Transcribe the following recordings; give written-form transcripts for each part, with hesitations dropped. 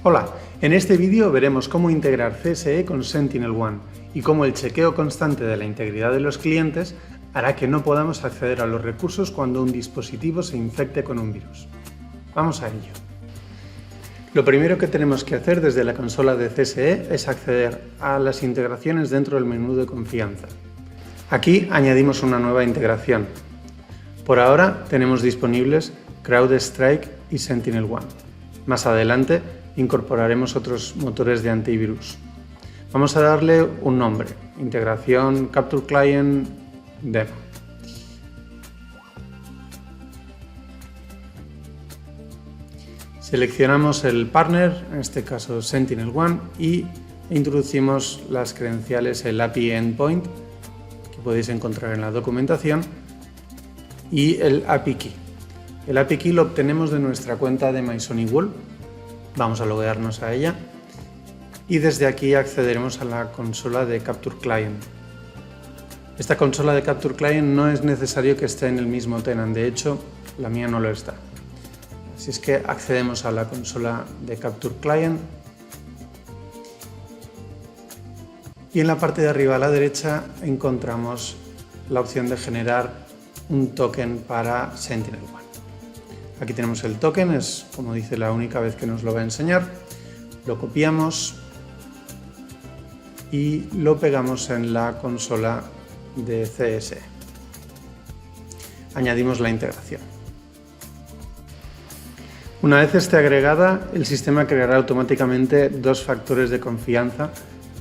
Hola, en este vídeo veremos cómo integrar CSE con SentinelOne y cómo el chequeo constante de la integridad de los clientes hará que no podamos acceder a los recursos cuando un dispositivo se infecte con un virus. Vamos a ello. Lo primero que tenemos que hacer desde la consola de CSE es acceder a las integraciones dentro del menú de confianza. Aquí añadimos una nueva integración. Por ahora tenemos disponibles CrowdStrike y SentinelOne. Más adelante incorporaremos otros motores de antivirus. Vamos a darle un nombre, integración Capture Client Demo. Seleccionamos el partner, en este caso SentinelOne, y introducimos las credenciales, el API Endpoint, que podéis encontrar en la documentación, y el API Key. El API Key lo obtenemos de nuestra cuenta de MySonyWall. Vamos a loguearnos a ella y desde aquí accederemos a la consola de Capture Client. Esta consola de Capture Client no es necesario que esté en el mismo tenant, de hecho la mía no lo está. Así es que accedemos a la consola de Capture Client y en la parte de arriba a la derecha encontramos la opción de generar un token para SentinelOne. Aquí tenemos el token, es como dice la única vez que nos lo va a enseñar. Lo copiamos y lo pegamos en la consola de CSE. Añadimos la integración. Una vez esté agregada, el sistema creará automáticamente dos factores de confianza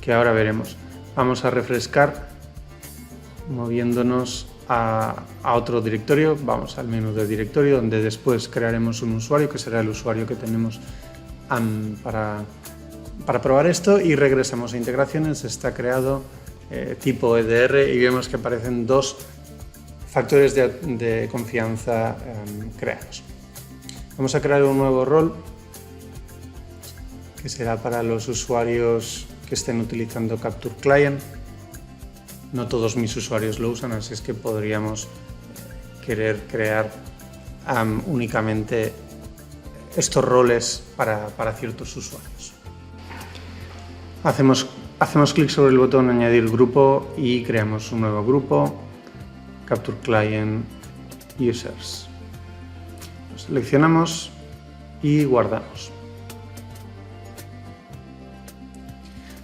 que ahora veremos. Vamos a refrescar moviéndonos a otro directorio, vamos al menú de directorio donde después crearemos un usuario que será el usuario que tenemos para probar esto y regresamos a integraciones. Está creado tipo EDR y vemos que aparecen dos factores de confianza creados. Vamos a crear un nuevo rol que será para los usuarios que estén utilizando Capture Client. No todos mis usuarios lo usan, así es que podríamos querer crear únicamente estos roles para ciertos usuarios. Hacemos clic sobre el botón Añadir grupo y creamos un nuevo grupo, Capture Client Users. Lo seleccionamos y guardamos.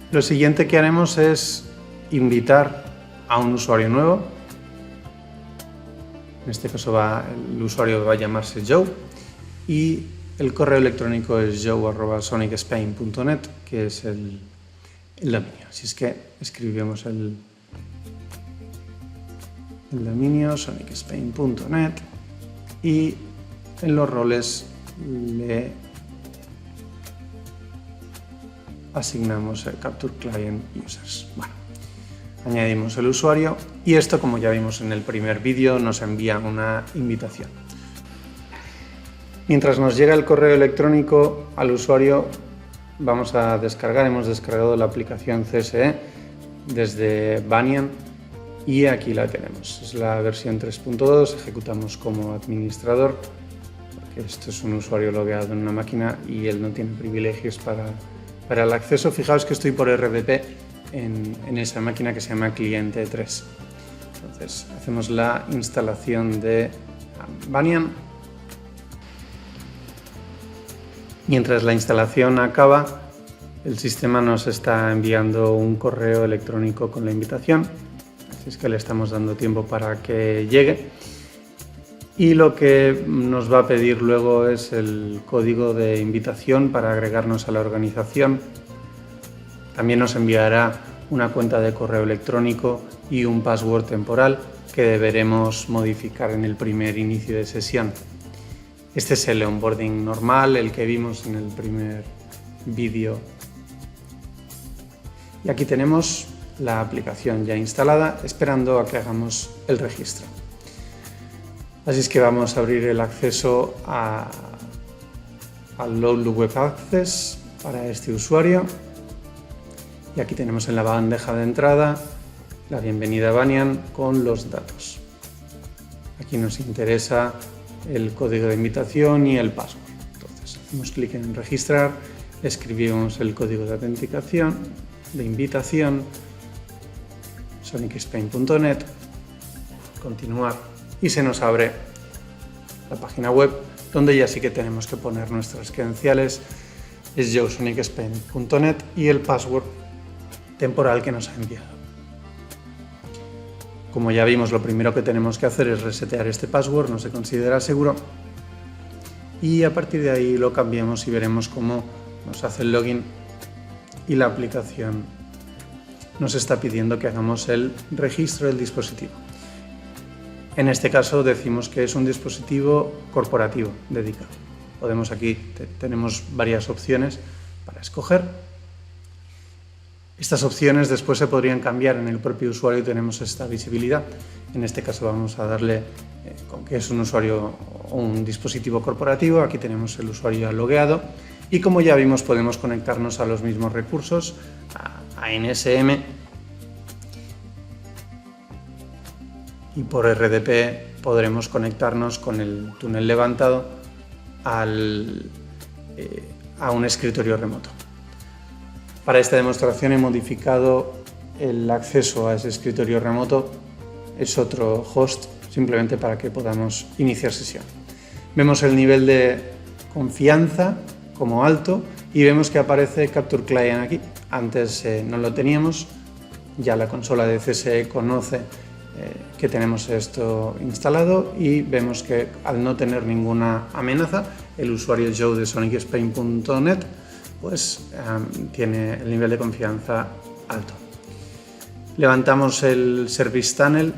Lo siguiente que haremos es invitar a un usuario nuevo. En este caso el usuario va a llamarse Joe y el correo electrónico es joe@sonicspain.net, que es el dominio. Así es que escribimos el dominio sonicspain.net y en los roles le asignamos el Capture Client Users. Bueno, añadimos el usuario y esto, como ya vimos en el primer vídeo, nos envía una invitación. Mientras nos llega el correo electrónico al usuario, vamos a descargar. Hemos descargado la aplicación CSE desde Banyan y aquí la tenemos. Es la versión 3.2, ejecutamos como administrador, porque esto es un usuario logueado en una máquina y él no tiene privilegios para el acceso. Fijaos que estoy por RDP en esa máquina que se llama cliente 3. Entonces hacemos la instalación de Banyan. Mientras la instalación acaba, el sistema nos está enviando un correo electrónico con la invitación, así es que le estamos dando tiempo para que llegue. Y lo que nos va a pedir luego es el código de invitación para agregarnos a la organización. También nos enviará una cuenta de correo electrónico y un password temporal que deberemos modificar en el primer inicio de sesión. Este es el onboarding normal, el que vimos en el primer vídeo. Y aquí tenemos la aplicación ya instalada, esperando a que hagamos el registro. Así es que vamos a abrir el acceso al Load Web Access para este usuario. Y aquí tenemos en la bandeja de entrada la bienvenida a Banyan con los datos. Aquí nos interesa el código de invitación y el password. Entonces hacemos clic en registrar escribimos el código de autenticación, de invitación, sonicspain.net, continuar, y se nos abre la página web donde ya sí que tenemos que poner nuestras credenciales. Es joesonicspain.net y el password temporal que nos ha enviado. Como ya vimos, lo primero que tenemos que hacer es resetear este password, no se considera seguro, y a partir de ahí lo cambiamos y veremos cómo nos hace el login y la aplicación nos está pidiendo que hagamos el registro del dispositivo. En este caso decimos que es un dispositivo corporativo dedicado. Aquí tenemos varias opciones para escoger. Estas opciones después se podrían cambiar en el propio usuario y tenemos esta visibilidad. En este caso vamos a darle con que es un usuario o un dispositivo corporativo. Aquí tenemos el usuario logueado y, como ya vimos, podemos conectarnos a los mismos recursos, a NSM, y por RDP podremos conectarnos con el túnel levantado a un escritorio remoto. Para esta demostración he modificado el acceso a ese escritorio remoto. Es otro host, simplemente para que podamos iniciar sesión. Vemos el nivel de confianza como alto y vemos que aparece Capture Client aquí. Antes no lo teníamos, ya la consola de CSE conoce que tenemos esto instalado y vemos que, al no tener ninguna amenaza, el usuario Joe de sonicspain.net pues tiene el nivel de confianza alto. Levantamos el Service Tunnel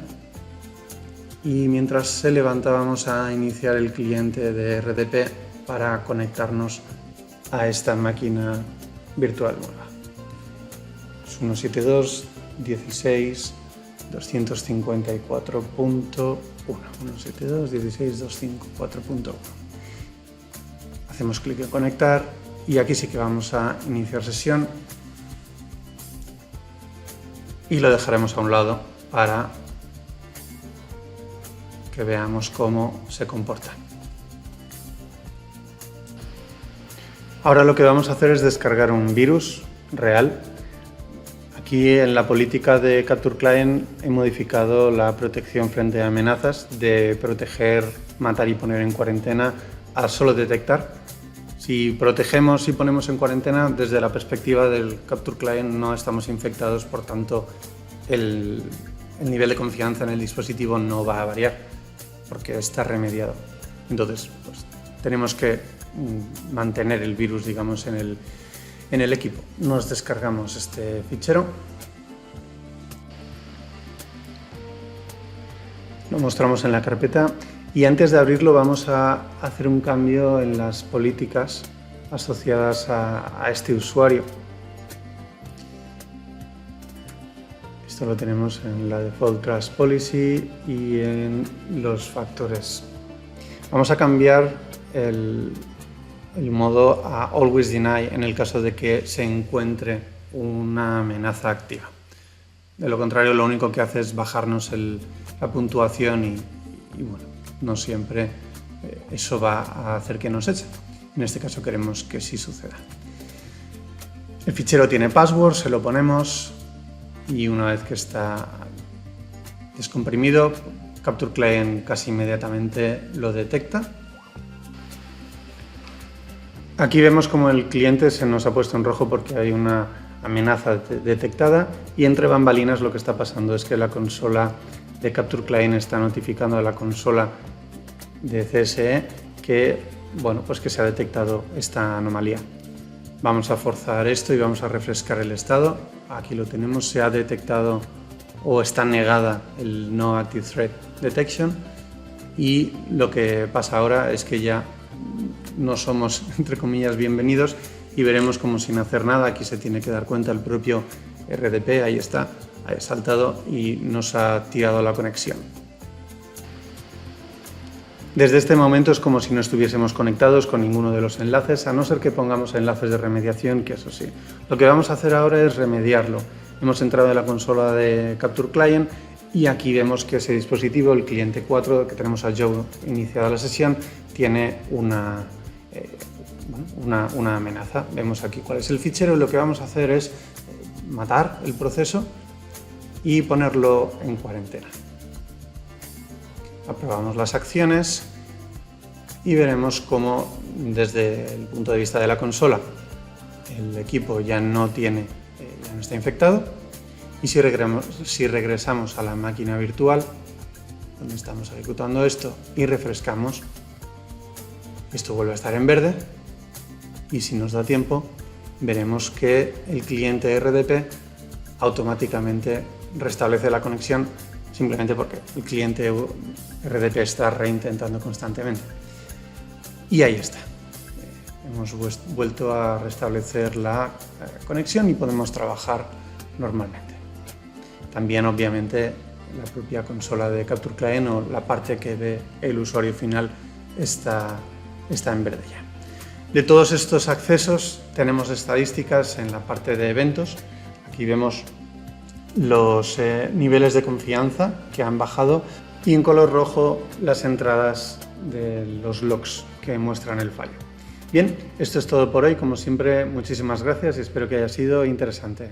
y mientras se levanta vamos a iniciar el cliente de RDP para conectarnos a esta máquina virtual nueva. Es 172.16.254.1. 172.16.254.1. Hacemos clic en conectar y aquí sí que vamos a iniciar sesión y lo dejaremos a un lado para que veamos cómo se comporta. Ahora lo que vamos a hacer es descargar un virus real. Aquí en la política de Capture Client he modificado la protección frente a amenazas de proteger, matar y poner en cuarentena a solo detectar. Si protegemos y ponemos en cuarentena, desde la perspectiva del Capture Client no estamos infectados, por tanto el nivel de confianza en el dispositivo no va a variar porque está remediado. Entonces pues, tenemos que mantener el virus, digamos, en el equipo. Nos descargamos este fichero, lo mostramos en la carpeta y antes de abrirlo vamos a hacer un cambio en las políticas asociadas a este usuario. Esto lo tenemos en la Default Trust Policy y en los factores. Vamos a cambiar el modo a Always Deny en el caso de que se encuentre una amenaza activa. De lo contrario, lo único que hace es bajarnos la puntuación y bueno, no siempre eso va a hacer que nos eche. En este caso queremos que sí suceda. El fichero tiene password, se lo ponemos y una vez que está descomprimido, Capture Client casi inmediatamente lo detecta. Aquí vemos como el cliente se nos ha puesto en rojo porque hay una amenaza detectada y entre bambalinas lo que está pasando es que la consola de Capture Client está notificando a la consola de CSE que, bueno, pues que se ha detectado esta anomalía. Vamos a forzar esto y vamos a refrescar el estado. Aquí lo tenemos, se ha detectado o está negada el No Active Threat Detection y lo que pasa ahora es que ya no somos, entre comillas, bienvenidos y veremos como sin hacer nada. Aquí se tiene que dar cuenta el propio RDP, ahí está, ha saltado y nos ha tirado la conexión. Desde este momento es como si no estuviésemos conectados con ninguno de los enlaces, a no ser que pongamos enlaces de remediación, que eso sí. Lo que vamos a hacer ahora es remediarlo. Hemos entrado en la consola de Capture Client y aquí vemos que ese dispositivo, el cliente 4, que tenemos a Joe iniciada la sesión, tiene una amenaza. Vemos aquí cuál es el fichero y lo que vamos a hacer es matar el proceso y ponerlo en cuarentena. Aprobamos las acciones y veremos cómo desde el punto de vista de la consola el equipo ya no está infectado, y si regresamos a la máquina virtual donde estamos ejecutando esto y refrescamos, esto vuelve a estar en verde, y si nos da tiempo veremos que el cliente RDP automáticamente restablece la conexión, simplemente porque el cliente RDP está reintentando constantemente. Y ahí está. Hemos vuelto a restablecer la conexión y podemos trabajar normalmente. También, obviamente, la propia consola de Capture Client o la parte que ve el usuario final está en verde ya. De todos estos accesos tenemos estadísticas en la parte de eventos. Aquí vemos los niveles de confianza que han bajado y en color rojo las entradas de los logs que muestran el fallo. Bien, esto es todo por hoy. Como siempre, muchísimas gracias y espero que haya sido interesante.